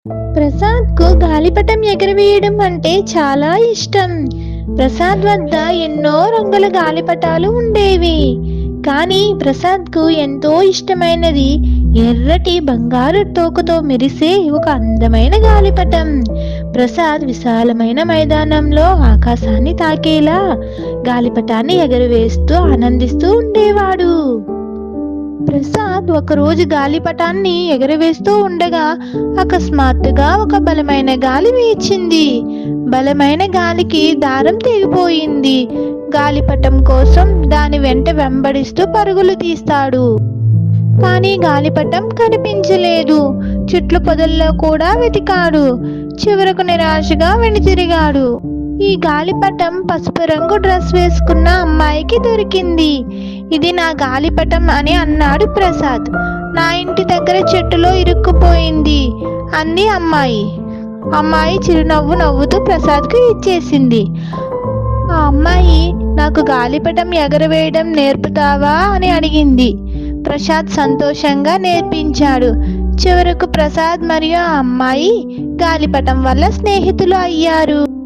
ప్రసాద్‌కు గాలిపటం ఎగరవేయడం అంటే చాలా ఇష్టం. ప్రసాద్ వద్ద ఎన్నో రంగుల గాలిపటాలు ఉండేవి. కానీ ప్రసాద్‌కు ఎంతో ఇష్టమైనది ఎర్రటి బంగారు తోకతో మెరిసే ఒక అందమైన గాలిపటం. ప్రసాద్ విశాలమైన మైదానంలో ఆకాశాన్ని తాకేలా గాలిపటాన్ని ఎగరవేస్తూ ఆనందిస్తూ ఉండేవాడు. ప్రసాద్ ఒకరోజు గాలిపటాన్ని ఎగరవేస్తూ ఉండగా అకస్మాత్తుగా ఒక బలమైన గాలి వీచింది. బలమైన గాలికి దారం తెగిపోయింది. గాలిపటం కోసం దాని వెంట వెంబడిస్తూ పరుగులు తీస్తాడు. కానీ గాలిపటం కనిపించలేదు. చెట్ల పొదల్లో కూడా వెతికాడు. చివరకు నిరాశగా వెనుతిరిగాడు. ఈ గాలిపటం పసుపు రంగు డ్రెస్ వేసుకున్న అమ్మాయికి దొరికింది. ఇది నా గాలిపటం అని అన్నాడు ప్రసాద్. నా ఇంటి దగ్గర చెట్టులో ఇరుక్కుపోయింది అంది అమ్మాయి. అమ్మాయి చిరునవ్వు నవ్వుతూ ప్రసాద్కు ఇచ్చేసింది. ఆ అమ్మాయి నాకు గాలిపటం ఎగరవేయడం నేర్పుతావా అని అడిగింది. ప్రసాద్ సంతోషంగా నేర్పించాడు. చివరకు ప్రసాద్ మరియు ఆ అమ్మాయి గాలిపటం వల్ల స్నేహితులు అయ్యారు.